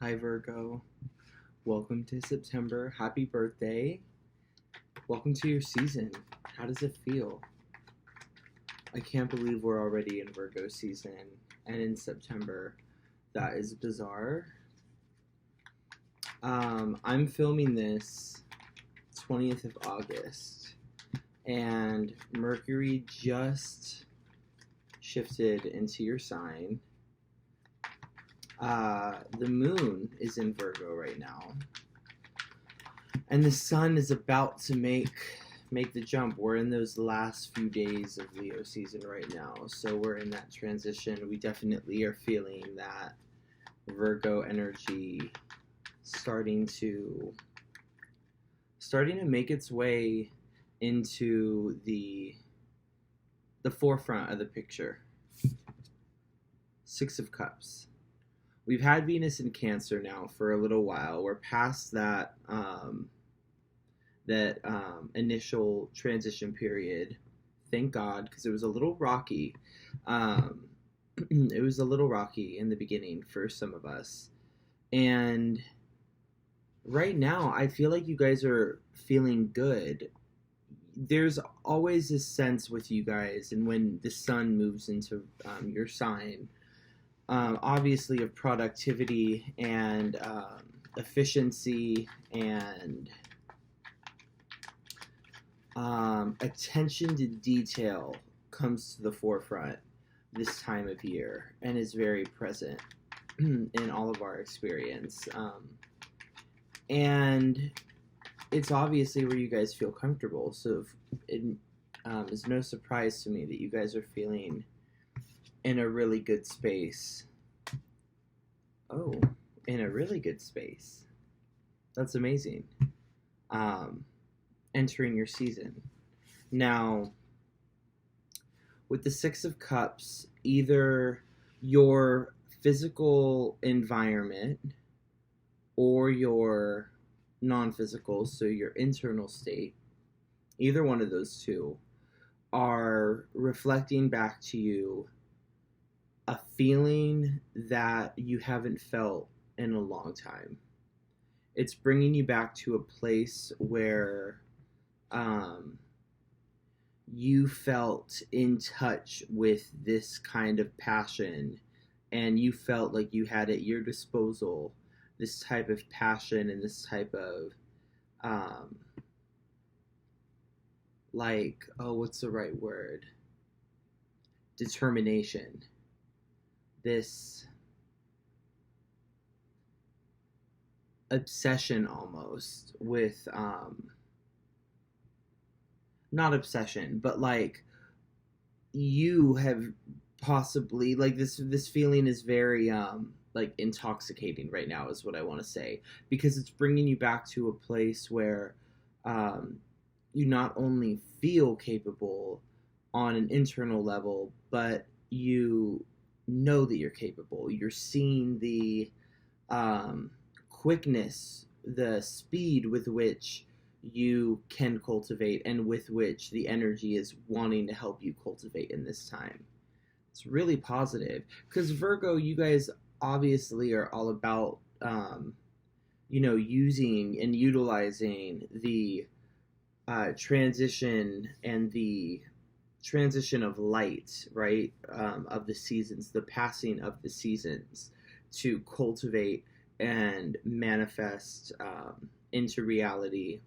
Hi Virgo, welcome to September. Happy birthday. Welcome to your season. How does it feel? I can't believe we're already in Virgo season and in September. That is bizarre. I'm filming this 20th of August and Mercury just shifted into your sign. The moon is in Virgo right now, and the sun is about to make the jump. We're in those last few days of Leo season right now, so we're in that transition. We definitely are feeling that Virgo energy starting to make its way into the forefront of the picture. Six of Cups. We've had Venus in Cancer now for a little while. We're past that initial transition period. Thank God, because it was a little rocky. It was a little rocky in the beginning for some of us. And right now, I feel like you guys are feeling good. There's always this sense with you guys, and when the sun moves into your sign, obviously of productivity and efficiency and attention to detail comes to the forefront this time of year and is very present in all of our experience. And it's obviously where you guys feel comfortable. So it is no surprise to me that you guys are feeling in a really good space. Oh, in a really good space. That's amazing. Entering your season. Now, with the Six of Cups, either your physical environment or your non-physical, so your internal state, either one of those two, are reflecting back to you a feeling that you haven't felt in a long time. It's bringing you back to a place where you felt in touch with this kind of passion, and you felt like you had at your disposal this type of passion and this type of what's the right word? Determination. This obsession almost with not obsession, but like you have possibly like this feeling is very like intoxicating right now is what I want to say, because it's bringing you back to a place where you not only feel capable on an internal level, but you know that you're capable. You're seeing the quickness, the speed with which you can cultivate and with which the energy is wanting to help you cultivate in this time. It's really positive because Virgo, you guys obviously are all about using and utilizing the transition and the transition of light, right, of the seasons, the passing of the seasons, to cultivate and manifest into reality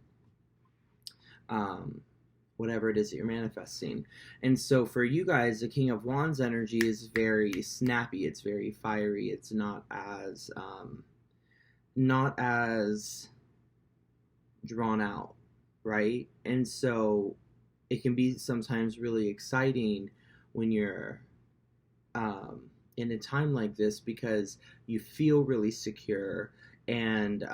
whatever it is that you're manifesting. And so for you guys, the King of Wands energy is very snappy, it's very fiery, it's not as drawn out, right? And so it can be sometimes really exciting when you're in a time like this, because you feel really secure and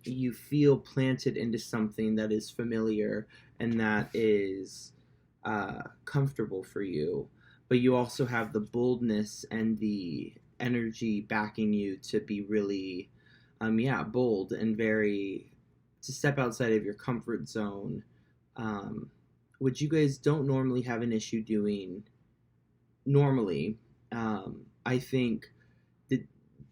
you feel planted into something that is familiar and that is comfortable for you, but you also have the boldness and the energy backing you to be really bold and very to step outside of your comfort zone, which you guys don't normally have an issue doing normally. I think that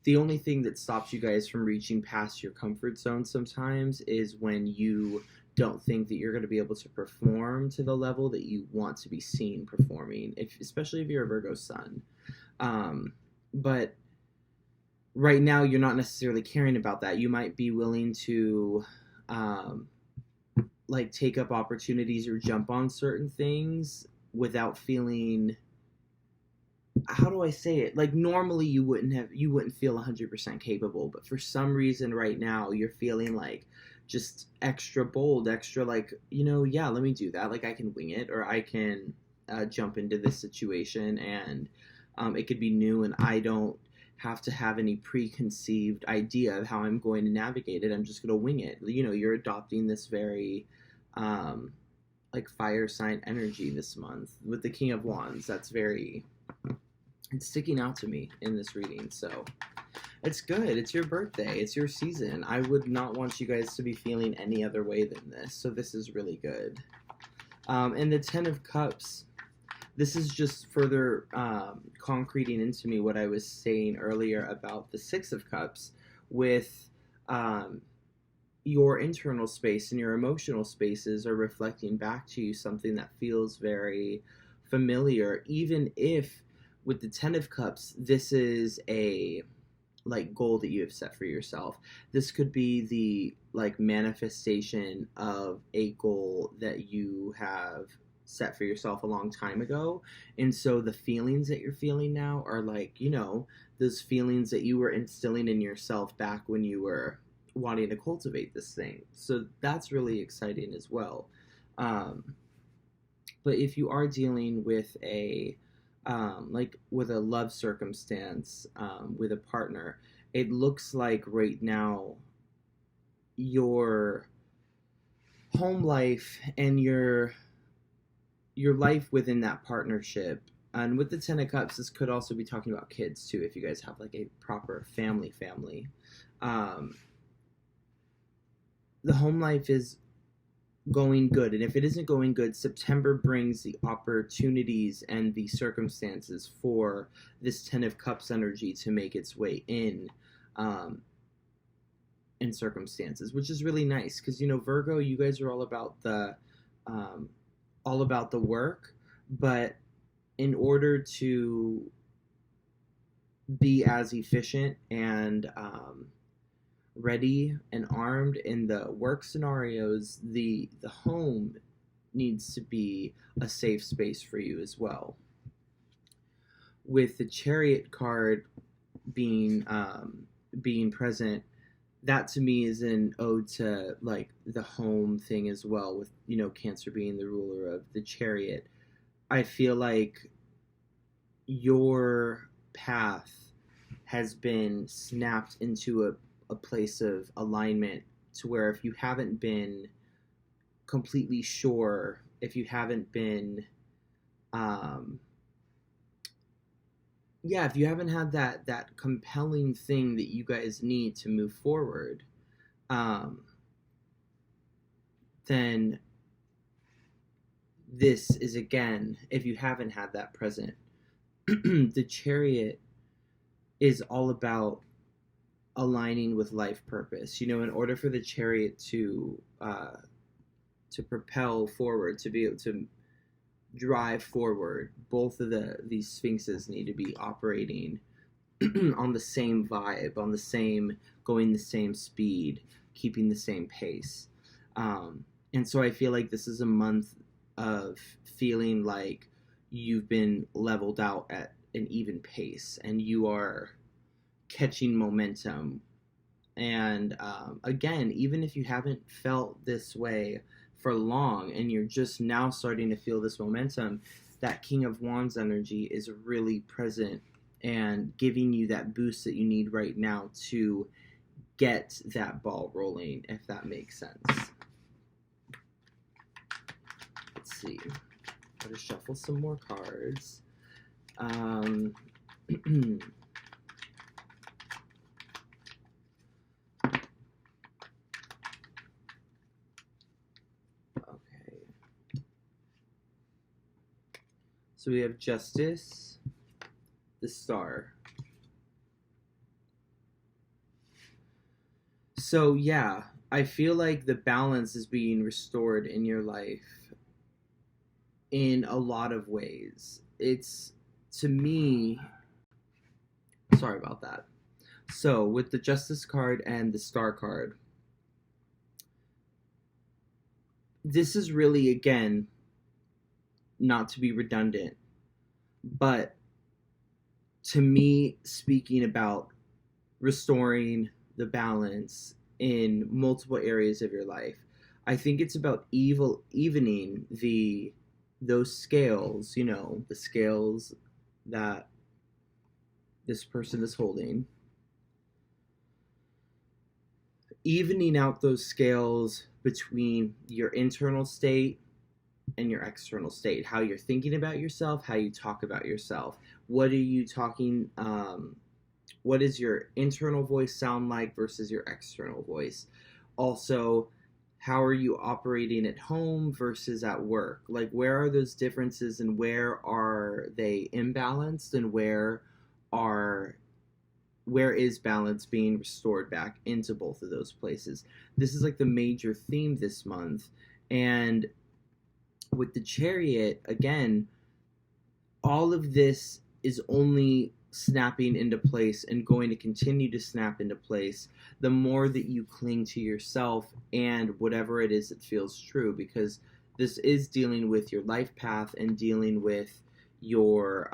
The only thing that stops you guys from reaching past your comfort zone sometimes is when you don't think that you're going to be able to perform to the level that you want to be seen performing, especially if you're a Virgo sun. But right now, you're not necessarily caring about that. You might be willing to like take up opportunities or jump on certain things without feeling, how do I say it? Like normally you wouldn't feel 100% capable, but for some reason right now you're feeling like just extra bold, extra like, yeah, let me do that. Like I can wing it, or I can jump into this situation, and it could be new, and I don't have to have any preconceived idea of how I'm going to navigate it. I'm just going to wing it. You're adopting this very like fire sign energy this month with the King of Wands. It's sticking out to me in this reading. So it's good. It's your birthday. It's your season. I would not want you guys to be feeling any other way than this. So this is really good. And the Ten of Cups, this is just further concreting into me what I was saying earlier about the Six of Cups with your internal space and your emotional spaces are reflecting back to you something that feels very familiar, even if with the Ten of Cups, this is a like goal that you have set for yourself. This could be the like manifestation of a goal that you have set for yourself a long time ago. And so the feelings that you're feeling now are like, those feelings that you were instilling in yourself back when you were wanting to cultivate this thing. So that's really exciting as well. But if you are dealing with a like with a love circumstance, with a partner, it looks like right now your home life and your life within that partnership, and with the Ten of Cups, this could also be talking about kids too, if you guys have like a proper family. The home life is going good, and if it isn't going good, September brings the opportunities and the circumstances for this Ten of Cups energy to make its way in circumstances, which is really nice because Virgo, you guys are all about the work, but in order to be as efficient and ready and armed in the work scenarios, the home needs to be a safe space for you as well. With the Chariot card being present, that to me is an ode to like the home thing as well, with Cancer being the ruler of the Chariot. I feel like your path has been snapped into a place of alignment, to where if you haven't been completely sure, if you haven't been if you haven't had that compelling thing that you guys need to move forward, then this is, again, if you haven't had that present, the Chariot is all about aligning with life purpose. In order for the Chariot to propel forward, to be able to drive forward, both of these sphinxes need to be operating on the same vibe, going the same speed, keeping the same pace. And so I feel like this is a month of feeling like you've been leveled out at an even pace, and you are catching momentum. And again, even if you haven't felt this way for long and you're just now starting to feel this momentum, that King of Wands energy is really present and giving you that boost that you need right now to get that ball rolling, if that makes sense. Let's see. I'll just shuffle some more cards. So we have Justice, the Star, So yeah, I feel like the balance is being restored in your life in a lot of ways. It's, to me, sorry about that. So with the Justice card and the Star card, this is really, again, not to be redundant, but to me, speaking about restoring the balance in multiple areas of your life. I think it's about evening those scales, the scales that this person is holding, evening out those scales between your internal state and your external state, how you're thinking about yourself, how you talk about yourself. What are you talking what does your internal voice sound like versus your external voice? Also, how are you operating at home versus at work? Like, where are those differences, and where are they imbalanced, and where is balance being restored back into both of those places? This is like the major theme this month. And with the Chariot, again, all of this is only snapping into place and going to continue to snap into place the more that you cling to yourself and whatever it is that feels true, because this is dealing with your life path and dealing with your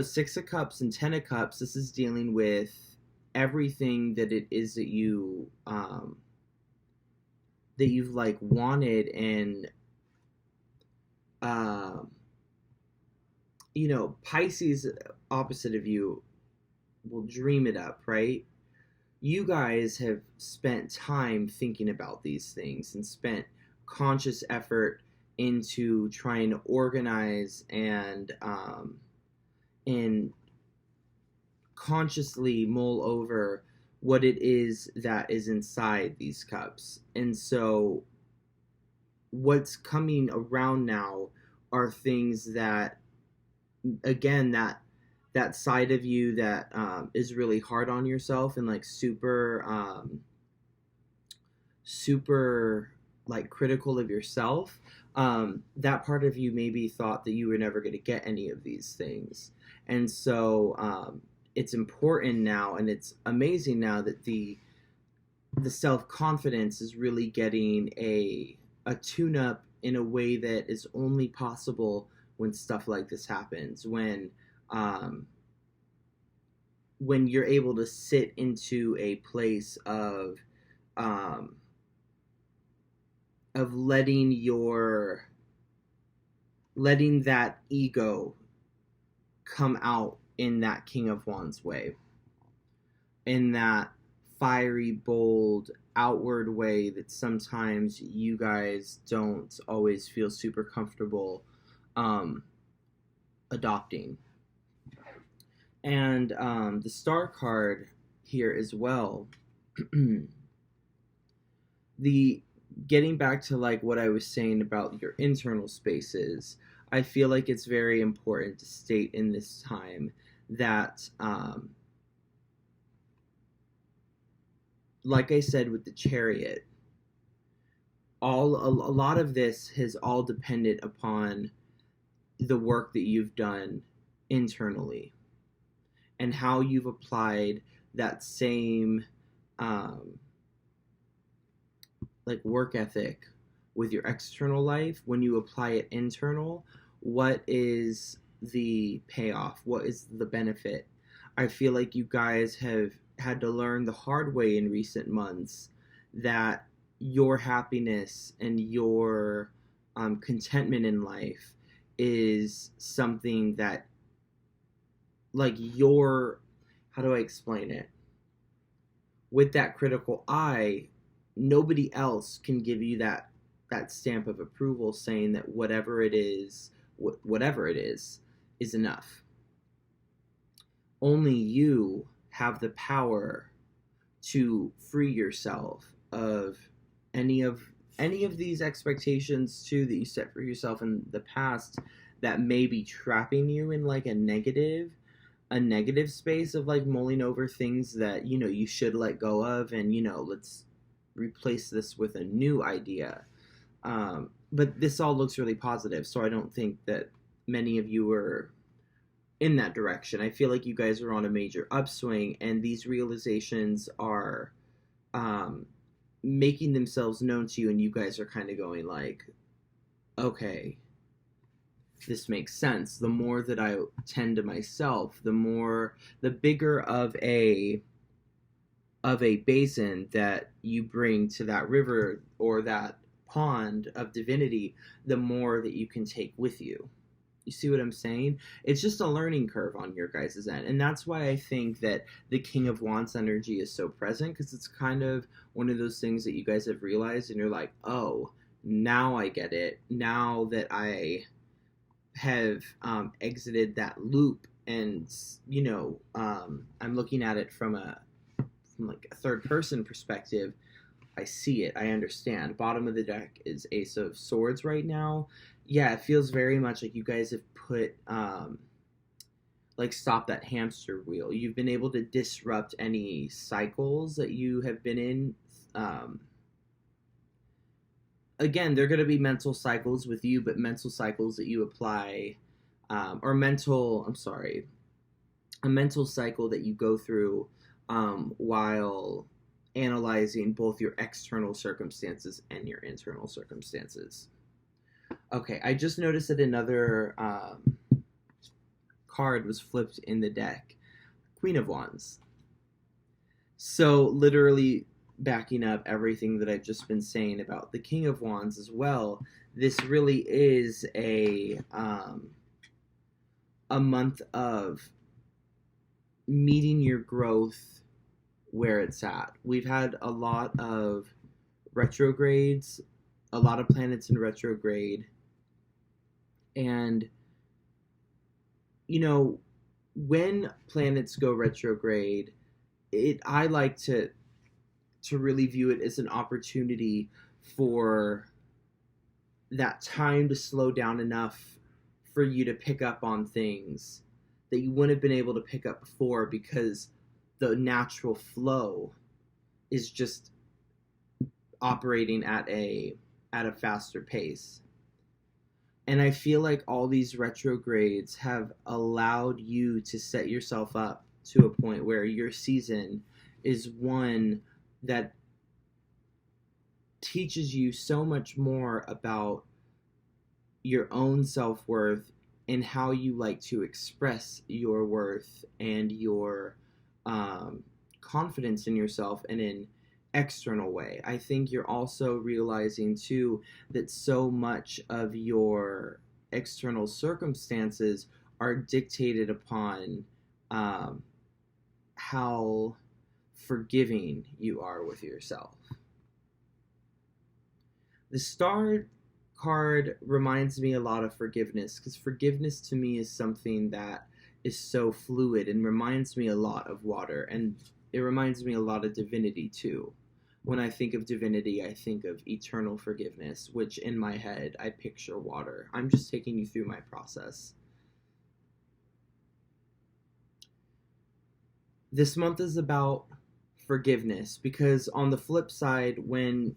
Six of Cups and Ten of Cups. This is dealing with everything that it is that you've like wanted, and Pisces, opposite of you, will dream it up, right? You guys have spent time thinking about these things and spent conscious effort into trying to organize and consciously mull over what it is that is inside these cups. And so what's coming around now are things that, again, that side of you that is really hard on yourself and like super like critical of yourself, that part of you maybe thought that you were never going to get any of these things. And so it's important now, and it's amazing now that the self-confidence is really getting a tune-up in a way that is only possible when stuff like this happens, when you're able to sit into a place of letting that ego come out in that King of Wands way, in that fiery, bold, outward way that sometimes you guys don't always feel super comfortable adopting. And the Star card here as well, the getting back to like what I was saying about your internal spaces, I feel like it's very important to state in this time that like I said with the Chariot, a lot of this has all depended upon the work that you've done internally and how you've applied that same like work ethic with your external life. When you apply it internal, what is the payoff? What is the benefit? I feel like you guys have had to learn the hard way in recent months that your happiness and your contentment in life is something that, like, how do I explain it? With that critical eye, nobody else can give you that stamp of approval saying that whatever it is enough. Only you have the power to free yourself of any of these expectations too that you set for yourself in the past that may be trapping you in like a negative a negative space of like mulling over things that you should let go of, and let's replace this with a new idea. But this all looks really positive, so I don't think that many of you are in that direction. I feel like you guys are on a major upswing, and these realizations are um, making themselves known to you, and you guys are kind of going like, okay, this makes sense. The more that I tend to myself, the bigger of a basin that you bring to that river or that pond of divinity, the more that you can take with you. You see what I'm saying? It's just a learning curve on your guys' end. And that's why I think that the King of Wands energy is so present, because it's kind of one of those things that you guys have realized and you're like, oh, now I get it. Now that I have exited that loop, and I'm looking at it from like a third person perspective. I see it. I understand. Bottom of the deck is Ace of Swords right now. Yeah, it feels very much like you guys have put like stop that hamster wheel. You've been able to disrupt any cycles that you have been in. Again, they're going to be mental cycles with you, but mental cycles that you apply, or mental, I'm sorry, a mental cycle that you go through while analyzing both your external circumstances and your internal circumstances. Okay, I just noticed that another card was flipped in the deck. Queen of Wands. So literally backing up everything that I've just been saying about the King of Wands as well, this really is a month of meeting your growth where it's at. We've had a lot of retrogrades, a lot of planets in retrograde, and when planets go retrograde, I like to really view it as an opportunity for that time to slow down enough for you to pick up on things that you wouldn't have been able to pick up before, because the natural flow is just operating at a faster pace. And I feel like all these retrogrades have allowed you to set yourself up to a point where your season is one that teaches you so much more about your own self-worth and how you like to express your worth and your confidence in yourself in an external way. I think you're also realizing too that so much of your external circumstances are dictated upon how forgiving you are with yourself. The Star card reminds me a lot of forgiveness, because forgiveness to me is something that is so fluid and reminds me a lot of water, and it reminds me a lot of divinity too. When I think of divinity, I think of eternal forgiveness, which in my head I picture water. I'm just taking you through my process. This month is about forgiveness, because on the flip side, when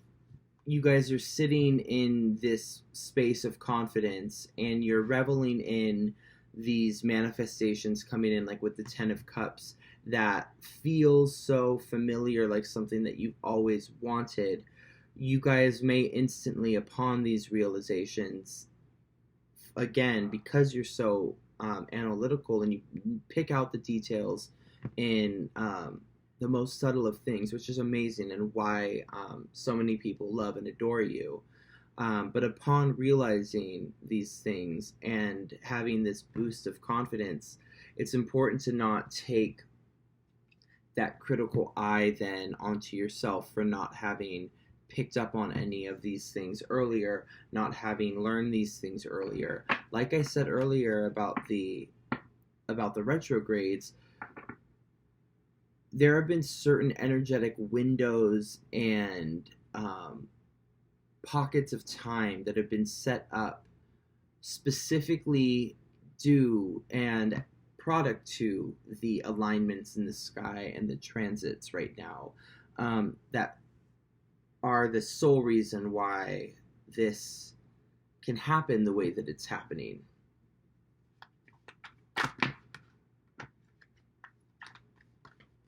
you guys are sitting in this space of confidence and you're reveling in these manifestations coming in, like with the 10 of Cups, that feels so familiar, like something that you've always wanted, you guys may instantly, upon these realizations, again, because you're so analytical and you pick out the details in the most subtle of things, which is amazing and why so many people love and adore you. But upon realizing these things and having this boost of confidence, it's important to not take that critical eye then onto yourself for not having picked up on any of these things earlier, not having learned these things earlier. Like I said earlier about the retrogrades, there have been certain energetic windows and pockets of time that have been set up specifically due and product to the alignments in the sky and the transits right now, that are the sole reason why this can happen the way that it's happening.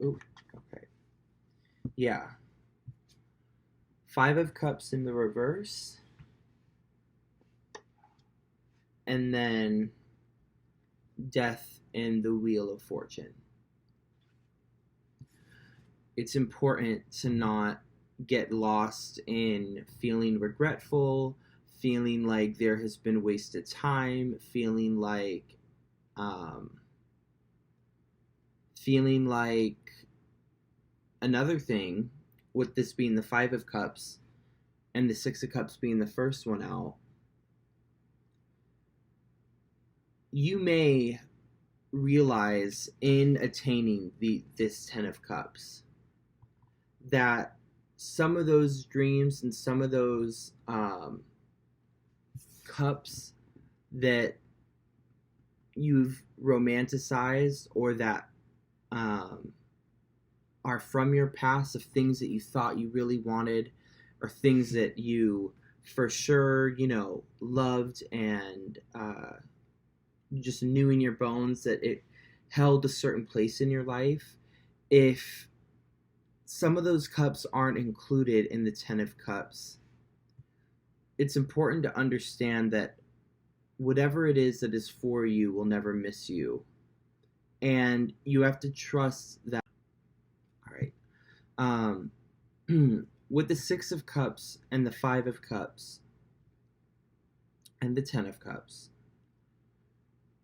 Ooh, okay. Yeah. Five of Cups in the reverse. And then Death in the Wheel of Fortune. It's important to not get lost in feeling regretful, feeling like there has been wasted time, feeling like another thing, with this being the Five of Cups and the Six of Cups being the first one out, you may realize in attaining this Ten of Cups that some of those dreams and some of those cups that you've romanticized, or that are from your past, of things that you thought you really wanted, or things that you for sure, loved, and you just knew in your bones that it held a certain place in your life. If some of those cups aren't included in the Ten of Cups, it's important to understand that whatever it is that is for you will never miss you. And you have to trust that. All right. With the Six of Cups and the Five of Cups and the Ten of Cups,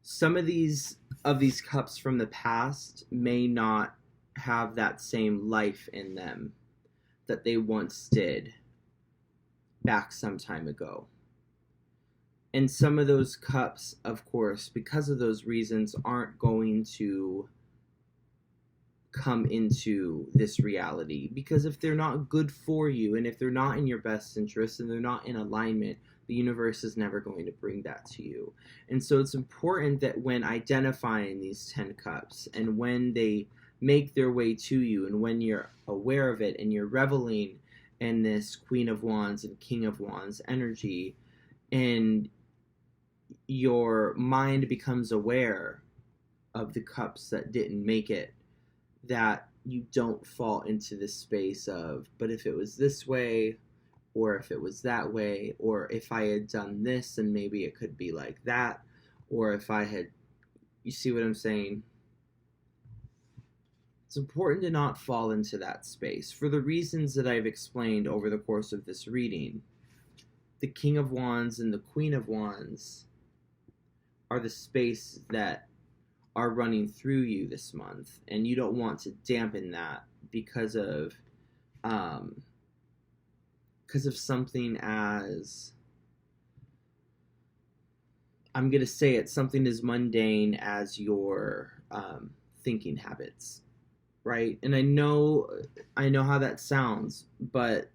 some of these cups from the past may not have that same life in them that they once did back some time ago. And some of those cups, of course, because of those reasons, aren't going to come into this reality, because if they're not good for you, and if they're not in your best interest, and they're not in alignment, the universe is never going to bring that to you. And so it's important that when identifying these 10 cups, and when they make their way to you, and when you're aware of it and you're reveling in this Queen of Wands and King of Wands energy, and your mind becomes aware of the cups that didn't make it, that you don't fall into this space of, but if it was this way, or if it was that way, or if I had done this, then maybe it could be like that, or if I had, you see what I'm saying? It's important to not fall into that space for the reasons that I've explained over the course of this reading. The King of Wands and the Queen of Wands are the space that are running through you this month, and you don't want to dampen that because of something as, I'm going to say it, something as mundane as your thinking habits, right? And I know how that sounds, but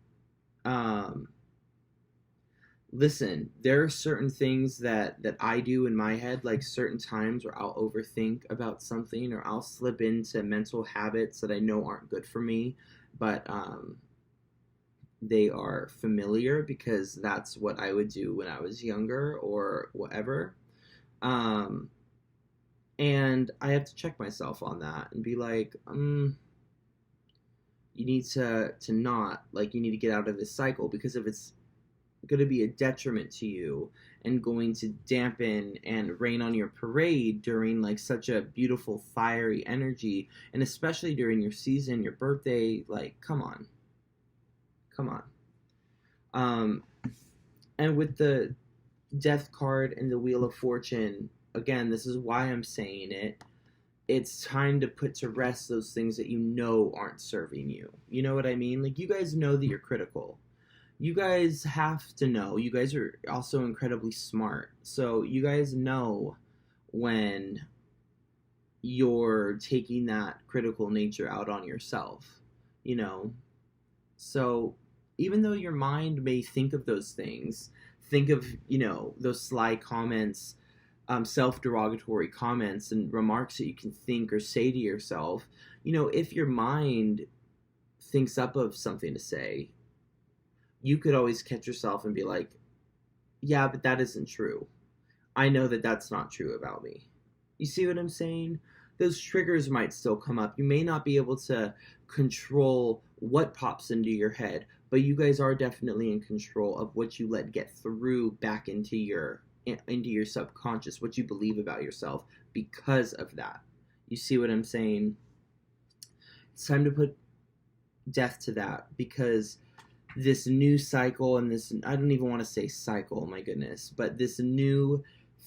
listen, there are certain things that I do in my head, like certain times where I'll overthink about something, or I'll slip into mental habits that I know aren't good for me, but they are familiar because that's what I would do when I was younger or whatever. And I have to check myself on that and be like, you need to not, like, you need to get out of this cycle, because if it's going to be a detriment to you and going to dampen and rain on your parade during like such a beautiful fiery energy, and especially during your season, your birthday, like, come on. And with the Death card and the Wheel of Fortune, again, this is why I'm saying it. It's time to put to rest those things that you know aren't serving you. You know what I mean? Like, you guys know that you're critical. You guys have to know. You guys are also incredibly smart. So you guys know when you're taking that critical nature out on yourself, So even though your mind may think of those things, think of, those sly comments self-derogatory comments and remarks that you can think or say to yourself, if your mind thinks up of something to say, you could always catch yourself and be like, yeah, but that isn't true. I know that that's not true about me. You see what I'm saying? Those triggers might still come up. You may not be able to control what pops into your head, but you guys are definitely in control of what you let get through back into your subconscious, what you believe about yourself because of that. You see what I'm saying? It's time to put death to that, because this new cycle, and this, I don't even want to say cycle, my goodness, but this new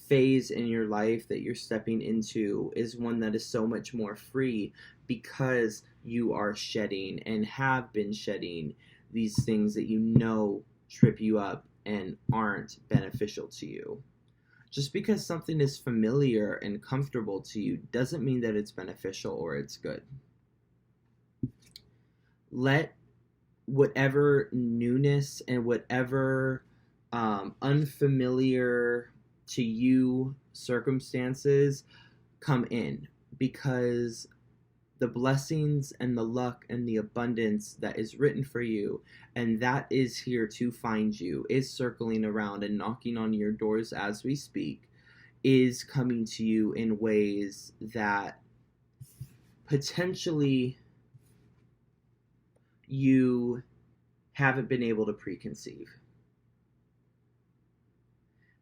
phase in your life that you're stepping into is one that is so much more free, because you are shedding and have been shedding these things that trip you up and aren't beneficial to you. Just because something is familiar and comfortable to you doesn't mean that it's beneficial or it's good. Let whatever newness and whatever unfamiliar to you circumstances come in, because the blessings and the luck and the abundance that is written for you and that is here to find you, is circling around and knocking on your doors as we speak, is coming to you in ways that potentially you haven't been able to preconceive.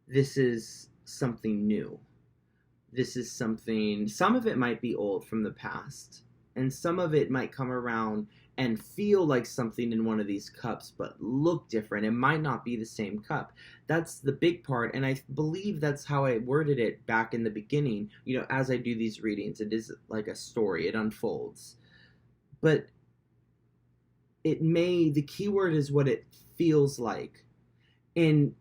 This is something new. This is something, some of it might be old from the past, and some of it might come around and feel like something in one of these cups, but look different. It might not be the same cup. That's the big part, and I believe that's how I worded it back in the beginning. As I do these readings, it is like a story. It unfolds. But the keyword is what it feels like. And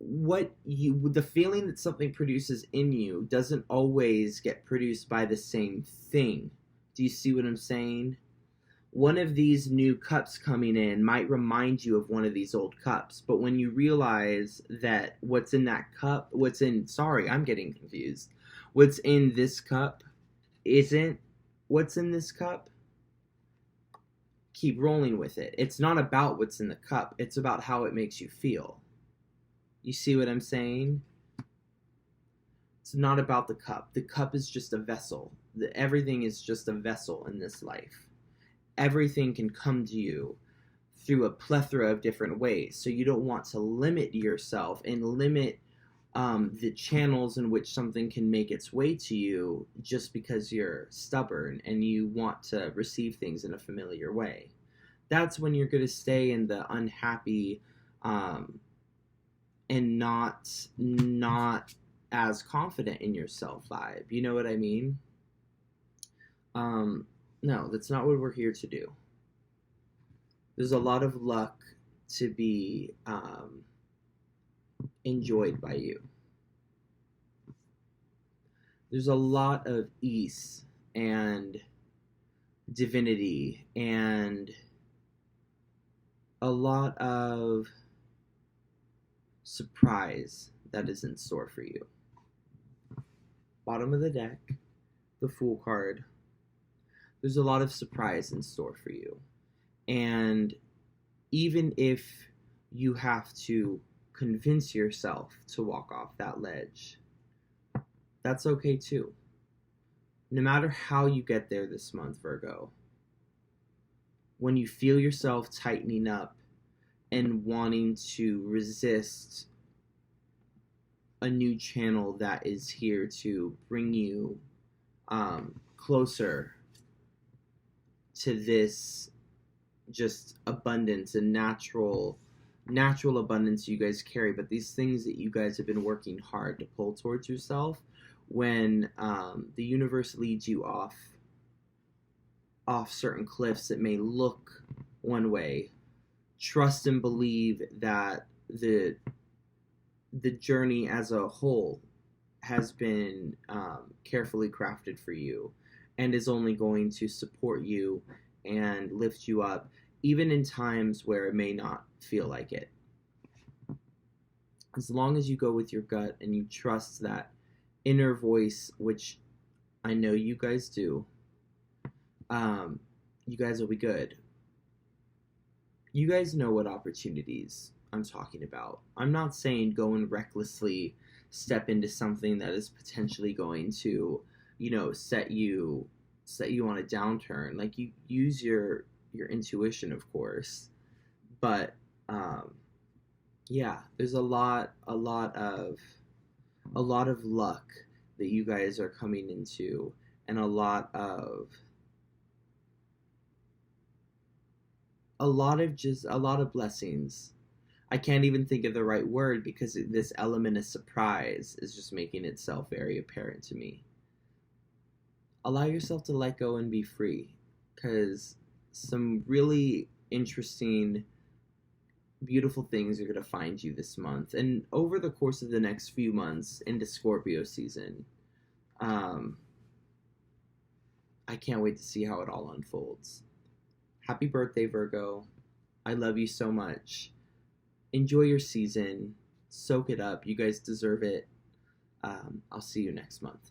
the feeling that something produces in you doesn't always get produced by the same thing. Do you see what I'm saying? One of these new cups coming in might remind you of one of these old cups, but when you realize that what's in this cup isn't what's in this cup, keep rolling with it. It's not about what's in the cup. It's about how it makes you feel. You see what I'm saying? It's not about the cup. The cup is just a vessel. Everything is just a vessel in this life. Everything can come to you through a plethora of different ways. So you don't want to limit yourself and limit the channels in which something can make its way to you just because you're stubborn and you want to receive things in a familiar way. That's when you're going to stay in the unhappy and not as confident in yourself vibe. You know what I mean? No, that's not what we're here to do. There's a lot of luck to be enjoyed by you. There's a lot of ease and divinity and a lot of surprise that is in store for you. Bottom of the deck, the Fool card. There's a lot of surprise in store for you. And even if you have to convince yourself to walk off that ledge, that's okay too. No matter how you get there this month, Virgo, when you feel yourself tightening up and wanting to resist a new channel that is here to bring you closer to this just abundance and natural abundance you guys carry, but these things that you guys have been working hard to pull towards yourself, when the universe leads you off certain cliffs that may look one way, trust and believe that the journey as a whole has been carefully crafted for you and is only going to support you and lift you up, even in times where it may not feel like it. As long as you go with your gut and you trust that inner voice, which I know you guys do, um, you guys will be good. You guys know what opportunities I'm talking about. I'm not saying go and recklessly step into something that is potentially going to, set you on a downturn. Like, you use your intuition, of course, but yeah, there's a lot of luck that you guys are coming into, and a lot of blessings. I can't even think of the right word because this element of surprise is just making itself very apparent to me. Allow yourself to let go and be free, because some really interesting, beautiful things are going to find you this month and over the course of the next few months into Scorpio season. Um, I can't wait to see how it all unfolds. Happy birthday, Virgo. I love you so much. Enjoy your season. Soak it up. You guys deserve it. I'll see you next month.